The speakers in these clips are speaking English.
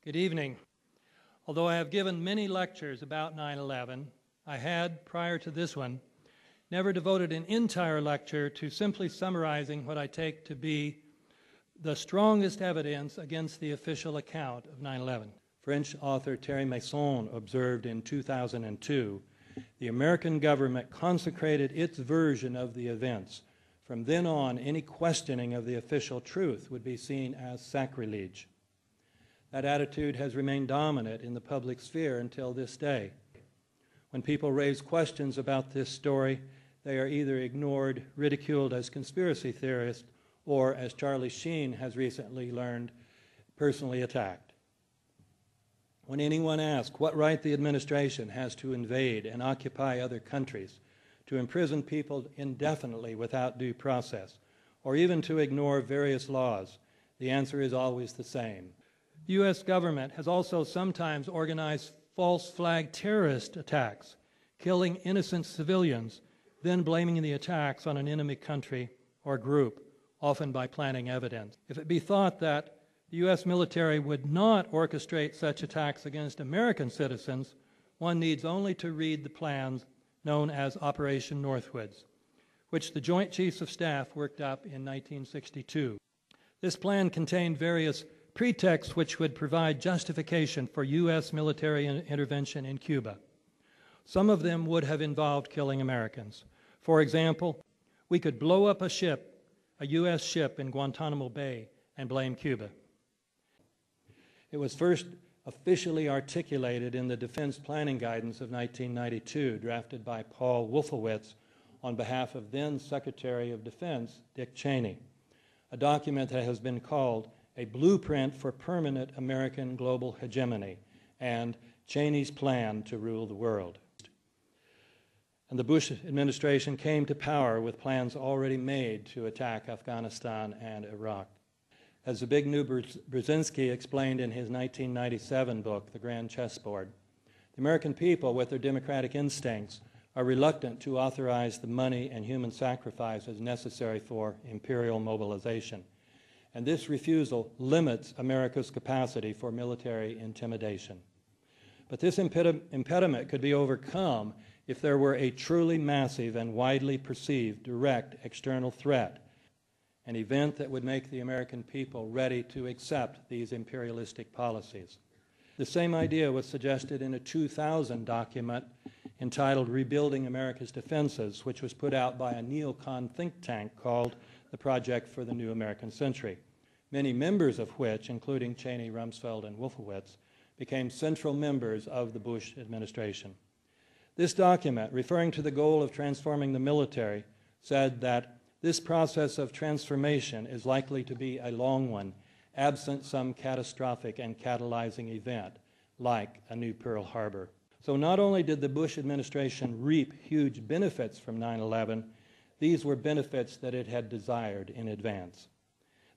Good evening. Although I have given many lectures about 9/11, I had, prior to this one, never devoted an entire lecture to simply summarizing what I take to be the strongest evidence against the official account of 9/11. French author Thierry Masson observed in 2002, the American government consecrated its version of the events. From then on, any questioning of the official truth would be seen as sacrilege. That attitude has remained dominant in the public sphere until this day. When people raise questions about this story, they are either ignored, ridiculed as conspiracy theorists, or, as Charlie Sheen has recently learned, personally attacked. When anyone asks what right the administration has to invade and occupy other countries, to imprison people indefinitely without due process, or even to ignore various laws, the answer is always the same. The U.S. government has also sometimes organized false flag terrorist attacks, killing innocent civilians, then blaming the attacks on an enemy country or group, often by planting evidence. If it be thought that the U.S. military would not orchestrate such attacks against American citizens, one needs only to read the plans known as Operation Northwoods, which the Joint Chiefs of Staff worked up in 1962. This plan contained various pretexts which would provide justification for U.S. military intervention in Cuba. Some of them would have involved killing Americans. For example, we could blow up a U.S. ship in Guantanamo Bay and blame Cuba. It was first officially articulated in the Defense Planning Guidance of 1992, drafted by Paul Wolfowitz on behalf of then Secretary of Defense Dick Cheney, a document that has been called a blueprint for permanent American global hegemony and Cheney's plan to rule the world. And the Bush administration came to power with plans already made to attack Afghanistan and Iraq. As Zbigniew Brzezinski explained in his 1997 book, The Grand Chessboard, the American people, with their democratic instincts, are reluctant to authorize the money and human sacrifices necessary for imperial mobilization. And this refusal limits America's capacity for military intimidation. But this impediment could be overcome if there were a truly massive and widely perceived direct external threat, an event that would make the American people ready to accept these imperialistic policies. The same idea was suggested in a 2000 document entitled Rebuilding America's Defenses, which was put out by a neocon think tank called the Project for the New American Century, many members of which, including Cheney, Rumsfeld, and Wolfowitz, became central members of the Bush administration. This document, referring to the goal of transforming the military, said that this process of transformation is likely to be a long one, absent some catastrophic and catalyzing event, like a new Pearl Harbor. So not only did the Bush administration reap huge benefits from 9/11, these were benefits that it had desired in advance.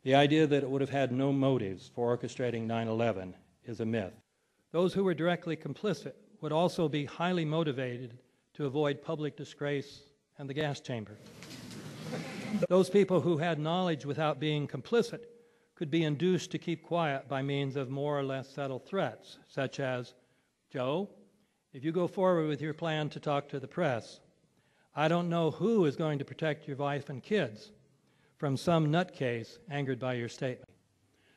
The idea that it would have had no motives for orchestrating 9/11 is a myth. Those who were directly complicit would also be highly motivated to avoid public disgrace and the gas chamber. Those people who had knowledge without being complicit could be induced to keep quiet by means of more or less subtle threats, such as, Joe, if you go forward with your plan to talk to the press, I don't know who is going to protect your wife and kids from some nutcase angered by your statement.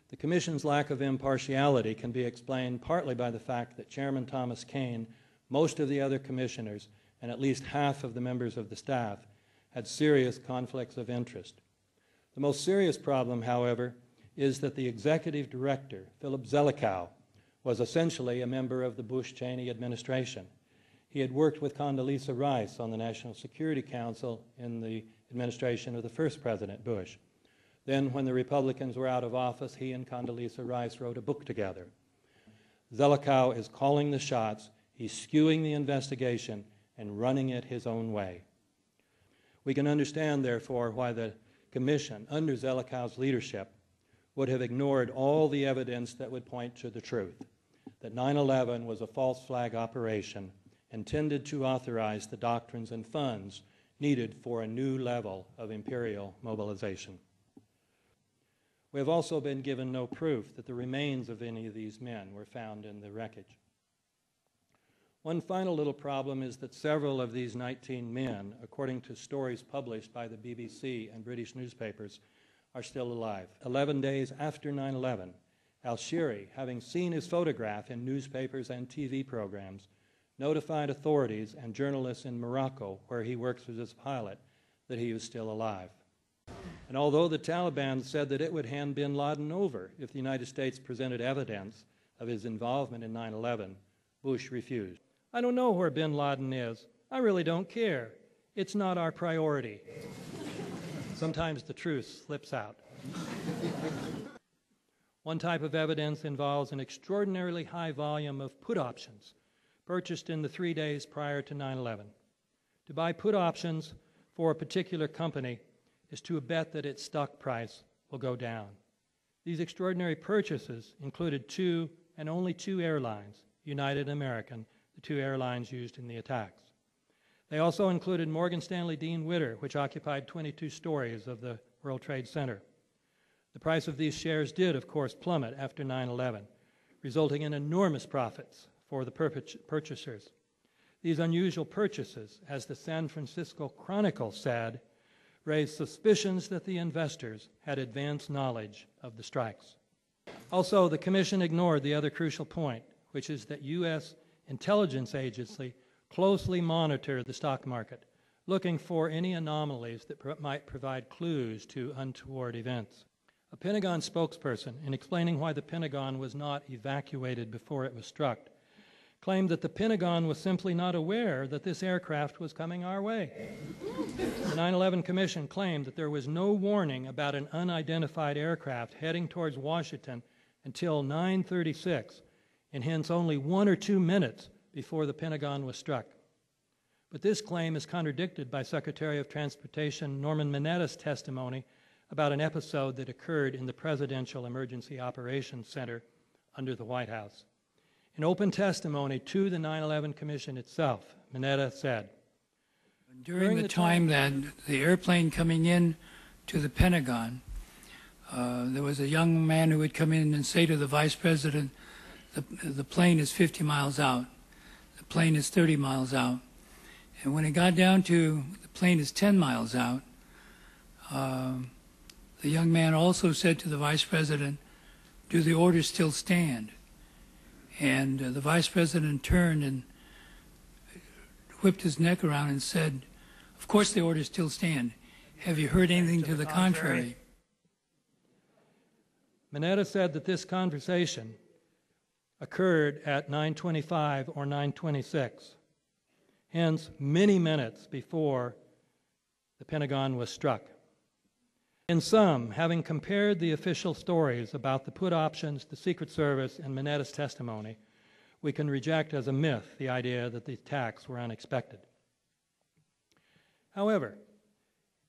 The Commission's lack of impartiality can be explained partly by the fact that Chairman Thomas Kean, most of the other commissioners, and at least half of the members of the staff had serious conflicts of interest. The most serious problem, however, is that the executive director, Philip Zelikow, was essentially a member of the Bush-Cheney administration. He had worked with Condoleezza Rice on the National Security Council in the administration of the first President Bush. Then, when the Republicans were out of office, he and Condoleezza Rice wrote a book together. Zelikow is calling the shots, he's skewing the investigation, and running it his own way. We can understand, therefore, why the Commission, under Zelikow's leadership, would have ignored all the evidence that would point to the truth, that 9/11 was a false flag operation intended to authorize the doctrines and funds needed for a new level of imperial mobilization. We have also been given no proof that the remains of any of these men were found in the wreckage. One final little problem is that several of these 19 men, according to stories published by the BBC and British newspapers, are still alive. 11 days after 9/11, al-Shiri, having seen his photograph in newspapers and TV programs, notified authorities and journalists in Morocco, where he works as a pilot, that he was still alive. And although the Taliban said that it would hand bin Laden over if the United States presented evidence of his involvement in 9/11, Bush refused. I don't know where bin Laden is. I really don't care. It's not our priority. Sometimes the truth slips out. One type of evidence involves an extraordinarily high volume of put options purchased in the 3 days prior to 9/11. To buy put options for a particular company is to bet that its stock price will go down. These extraordinary purchases included two and only two airlines, United and American, the two airlines used in the attacks. They also included Morgan Stanley Dean Witter, which occupied 22 stories of the World Trade Center. The price of these shares did, of course, plummet after 9/11, resulting in enormous profits for the purchasers. These unusual purchases, as the San Francisco Chronicle said, raised suspicions that the investors had advanced knowledge of the strikes. Also, the Commission ignored the other crucial point, which is that U.S. intelligence agencies closely monitor the stock market, looking for any anomalies that might provide clues to untoward events. A Pentagon spokesperson, in explaining why the Pentagon was not evacuated before it was struck, claimed that the Pentagon was simply not aware that this aircraft was coming our way. The 9/11 Commission claimed that there was no warning about an unidentified aircraft heading towards Washington until 9:36, and hence only 1 or 2 minutes before the Pentagon was struck. But this claim is contradicted by Secretary of Transportation Norman Mineta's testimony about an episode that occurred in the Presidential Emergency Operations Center under the White House. In open testimony to the 9/11 Commission itself, Mineta said, During the time that the airplane coming in to the Pentagon, there was a young man who would come in and say to the Vice President, the plane is 50 miles out, the plane is 30 miles out. And when it got down to the plane is 10 miles out, the young man also said to the Vice President, do the orders still stand? And the Vice President turned and whipped his neck around and said, of course the orders still stand. Have you heard anything to the contrary? Mineta said that this conversation occurred at 9:25 or 9:26, hence many minutes before the Pentagon was struck. In sum, having compared the official stories about the put options, the Secret Service, and Mineta's testimony, we can reject as a myth the idea that the attacks were unexpected. However,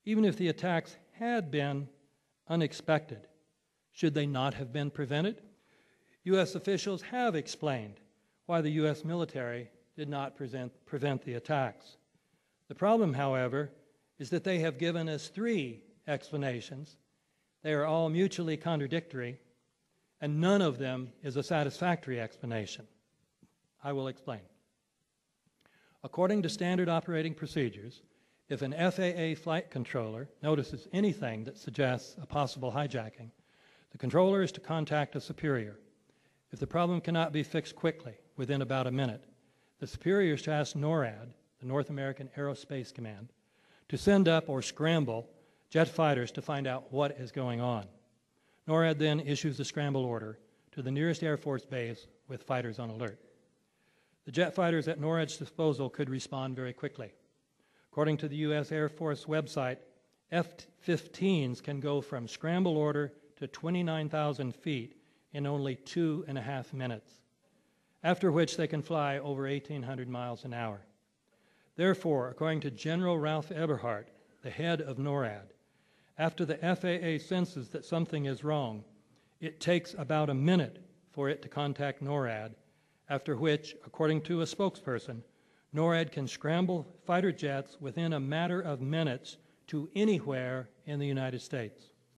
even if the attacks had been unexpected, should they not have been prevented? U.S. officials have explained why the U.S. military did not prevent the attacks. The problem, however, is that they have given us 3 explanations. They are all mutually contradictory, and none of them is a satisfactory explanation. I will explain. According to standard operating procedures, if an FAA flight controller notices anything that suggests a possible hijacking, the controller is to contact a superior. If the problem cannot be fixed quickly, within about a minute, the superior is to ask NORAD, the North American Aerospace Command, to send up or scramble jet fighters to find out what is going on. NORAD then issues a scramble order to the nearest Air Force base with fighters on alert. The jet fighters at NORAD's disposal could respond very quickly. According to the U.S. Air Force website, F-15s can go from scramble order to 29,000 feet in only 2.5 minutes, after which they can fly over 1,800 miles an hour. Therefore, according to General Ralph Eberhardt, the head of NORAD, after the FAA senses that something is wrong, it takes about a minute for it to contact NORAD, after which, according to a spokesperson, NORAD can scramble fighter jets within a matter of minutes to anywhere in the United States.